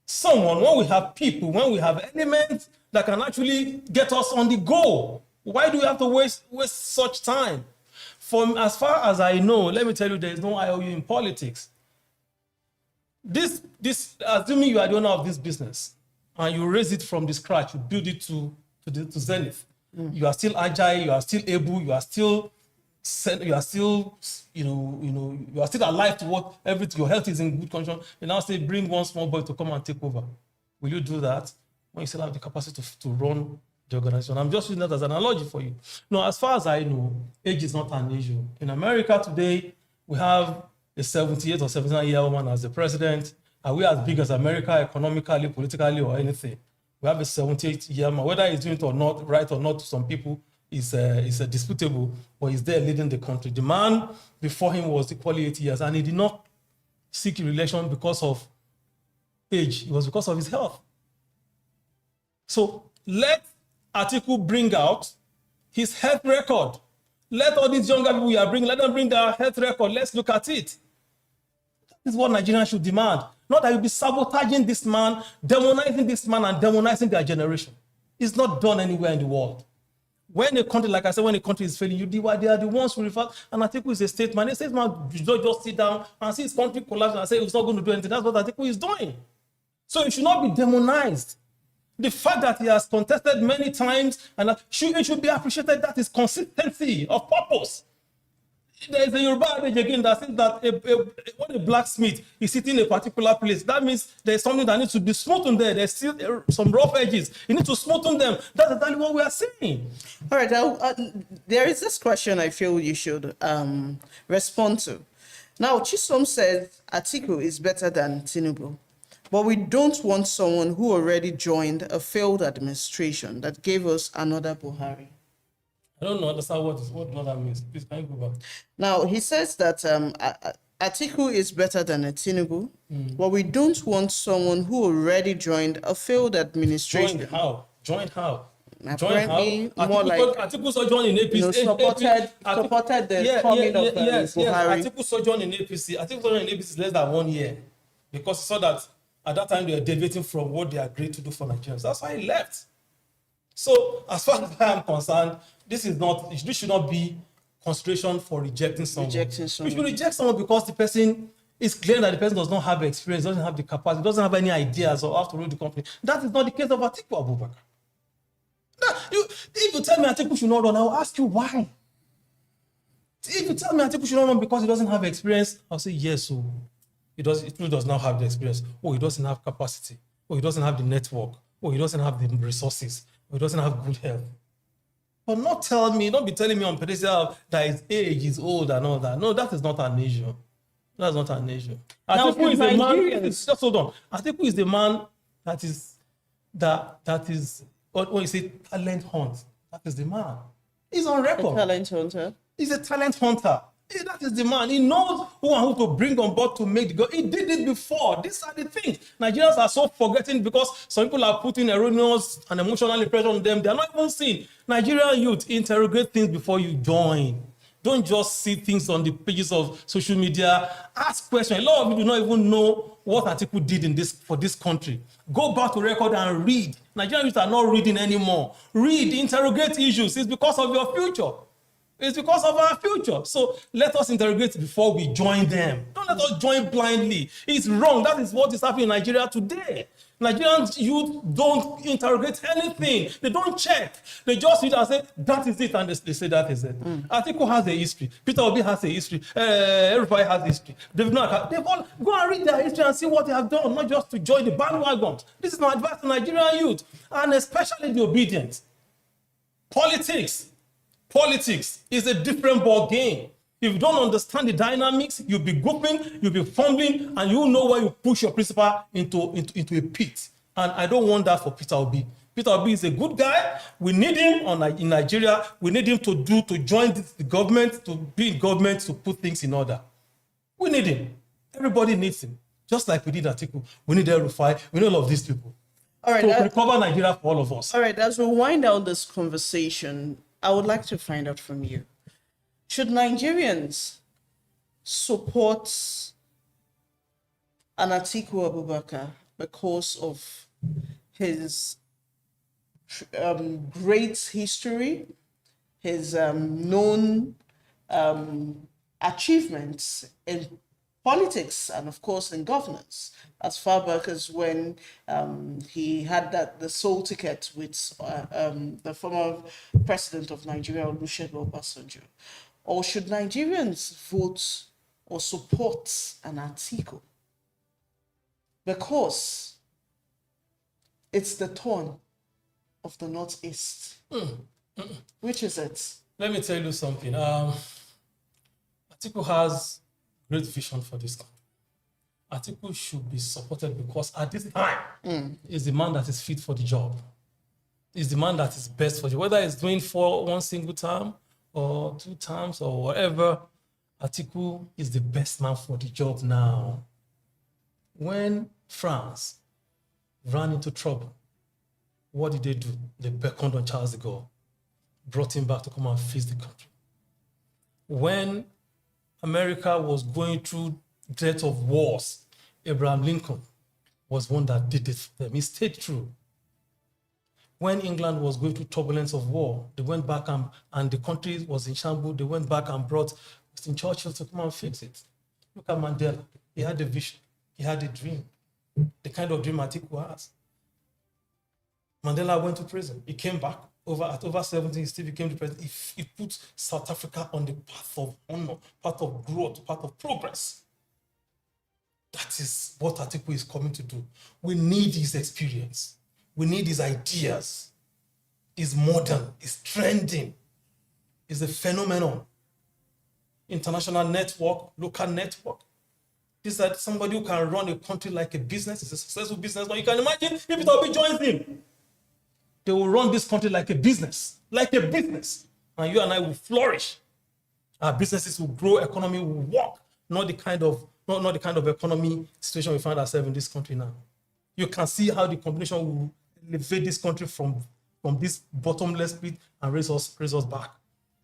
someone, when we have people, when we have elements that can actually get us on the go, why do we have to waste such time? As far as I know, let me tell you, there is no IOU in politics. This assuming you are the owner of this business and you raise it from the scratch, you build it to zenith. You are still agile, you are still able, you are still you are still alive to what everything, your health is in good condition. You now say, bring one small boy to come and take over. Will you do that when you still have the capacity to run the organization? I'm just using that as an analogy for you. No, as far as I know, age is not an issue. In America today, we have a 78 or 79-year-old man as the president. Are we as big as America economically, politically, or anything? We have a 78-year man. Whether he's doing it or not, right or not, to some people is disputable, but he's there leading the country. The man before him was equally 80 years, and he did not seek re-election because of age. It was because of his health. So let Atiku bring out his health record. Let all these younger people we are bringing, let them bring their health record. Let's look at it. This is what Nigerians should demand. Not that you'll be sabotaging this man, demonizing this man, and demonizing their generation. It's not done anywhere in the world. When a country, like I said, when a country is failing, they are the ones who refer, and Atiku is a statesman. A statesman should not just sit down and see his country collapse and say it's not going to do anything. That's what Atiku is doing. So it should not be demonized. The fact that he has contested many times, and it should be appreciated, that is consistency of purpose. There is a Yoruba adage again that says that when a blacksmith is sitting in a particular place, that means there's something that needs to be smoothened there. There's still some rough edges. You need to smoothen them. That's exactly what we are saying. All right. There is this question I feel you should respond to. Now, Chisom says Atiku is better than Tinubu, but we don't want someone who already joined a failed administration that gave us another Buhari. I don't understand what that means. Please, can you go back? Now, he says that Atiku is better than a Tinubu, but we don't want someone who already joined a failed administration. Joined how? Apparently, more like Atiku sojourn in APC. Supported the coming of Buhari. Yes, Atiku sojourn in APC. Atiku sojourn in APC is less than 1 year because he saw that at that time they were deviating from what they agreed to do for Nigerians. That's why he left. So, as far as I am concerned, this should not be consideration for rejecting someone. You should reject someone because the person is clear that the person does not have experience, doesn't have the capacity, doesn't have any ideas of how to run the company. That is not the case of Atiku Abubakar. If you tell me Atiku should not run, I will ask you why. If you tell me Atiku should not run because he doesn't have experience, I'll say yes. So he does not have the experience. Oh, he doesn't have capacity. Oh, he doesn't have the network. Oh, he doesn't have the resources. Oh, he doesn't have good health. But not be telling me on pedestal that his age is old and all that. No, that is not an issue. That's not an issue. Atiku is the man. Just hold on. Atiku is the man that is when you say talent hunt. That is the man. He's on record. a talent hunter. He's a talent hunter. That is the man. He knows who and who to bring on board to make the goal. He did it before. These are the things. Nigerians are so forgetting because some people are putting erroneous and emotional impression on them. They are not even seeing. Nigerian youth, interrogate things before you join. Don't just see things on the pages of social media. Ask questions. A lot of you do not even know what Atiku did for this country. Go back to record and read. Nigerian youth are not reading anymore. Read, interrogate issues. It's because of your future. It's because of our future. So let us interrogate before we join them. Don't let us join blindly. It's wrong. That is what is happening in Nigeria today. Nigerian youth don't interrogate anything. They don't check. They just read and say, that is it, and they say that is it. Atiku has a history. Peter Obi has a history. Everybody has history. They've all go and read their history and see what they have done, not just to join the bandwagon. This is my advice to Nigerian youth, and especially the obedient. Politics is a different ball game. If you don't understand the dynamics, you'll be goofing, you'll be fumbling, and you'll know where you push your principal into a pit. And I don't want that for Peter Obi. Peter Obi is a good guy. We need him in Nigeria. We need him to join the government, to be in government, to put things in order. We need him. Everybody needs him. Just like we did Atiku. We need El Rufai. We need all of these people. All right. to recover Nigeria for all of us. All right. As we wind down this conversation, I would like to find out from you: should Nigerians support an Atiku Abubakar because of his great history, his known achievements in politics and of course in governance, as far back as when he had the sole ticket with the former president of Nigeria, Olusegun Obasanjo? Or should Nigerians vote or support an Atiku because it's the turn of the Northeast? Which is it? Let me tell you something. Atiku has great vision for this country. Atiku should be supported because at this time, is the man that is fit for the job. Is the man that is best for you. Whether he's doing for one single term or 2 terms or whatever, Atiku is the best man for the job now. When France ran into trouble, what did they do? They beckoned on Charles de Gaulle, brought him back to come and face the country. When America was going through death of wars, Abraham Lincoln was one that did it for them. He stayed true. When England was going through turbulence of war, they went back and the country was in shambles. They went back and brought Winston Churchill to come and fix it. Look at Mandela. He had a vision. He had a dream. The kind of dream Atiku has. Mandela went to prison. He came back. At over 70, he still became the president. He put South Africa on the path of honor, path of growth, path of progress. That is what Atiku is coming to do. We need his experience. We need his ideas. He's modern. He's trending. He's a phenomenon. International network, local network. This is somebody who can run a country like a business. It's a successful business. Now you can imagine if Itobi joins him. They will run this country like a business. And you and I will flourish. Our businesses will grow, economy will work. Not the kind of economy situation we find ourselves in this country now. You can see how the combination will elevate this country from this bottomless pit and raise us back.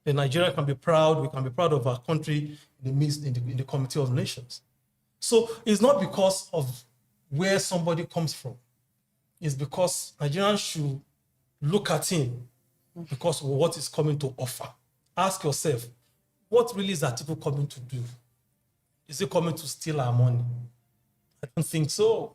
And Nigeria can be proud. We can be proud of our country in the Committee of Nations. So it's not because of where somebody comes from. It's because Nigerians should look at him because of what he's coming to offer. Ask yourself, what really is Atiku coming to do? Is he coming to steal our money? I don't think so.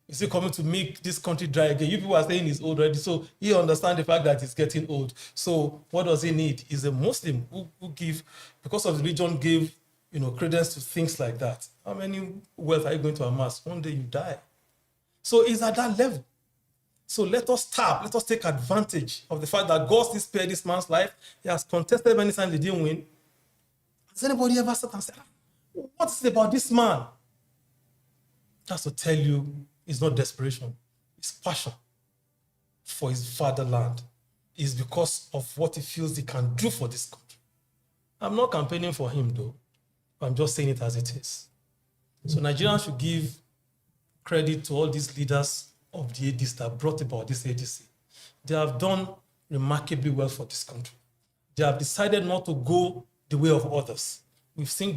Is he coming to make this country dry again? You people are saying he's old already, so he understands the fact that he's getting old. So what does he need? He's a Muslim who give, because of religion, gave credence to things like that. How many wealth are you going to amass? One day you die. So he's at that level. So let us take advantage of the fact that God still spared this man's life. He has contested many times, he didn't win. Has anybody ever sat and said, what is it about this man? Just to tell you, it's not desperation, it's passion for his fatherland. It's because of what he feels he can do for this country. I'm not campaigning for him though. I'm just saying it as it is. So Nigerians should give credit to all these leaders of the ADC that brought about this ADC. They have done remarkably well for this country. They have decided not to go the way of others. We've seen a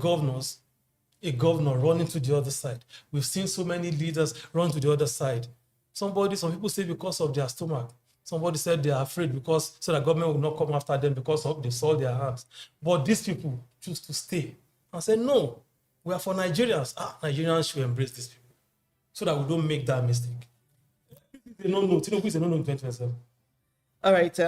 governor running to the other side. We've seen so many leaders run to the other side. Some people say because of their stomach. Somebody said they are afraid so the government will not come after them because they sold their hands. But these people choose to stay and say, no, we are for Nigerians. Nigerians should embrace these people so that we don't make that mistake. Tinubu is a no-no in 2027. All right.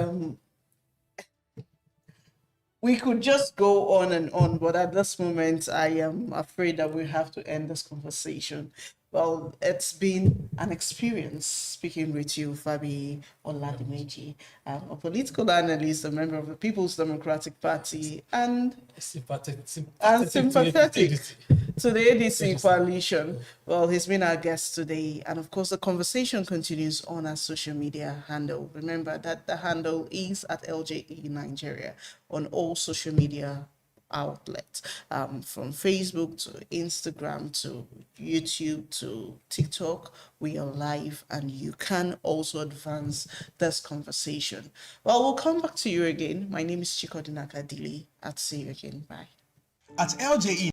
We could just go on and on, but at this moment, I am afraid that we have to end this conversation. Well, it's been an experience speaking with you, Fabi Oladimeji, a political analyst, a member of the People's Democratic Party, and sympathetic to the ADC coalition. Well, he's been our guest today, and of course, the conversation continues on our social media handle. Remember that the handle is at LJE Nigeria on all social media outlets, from Facebook to Instagram to YouTube to TikTok. We are live, and you can also advance this conversation. Well, we'll come back to you again. My name is Chikodinaka Dili. I'll see you again. Bye. At LJE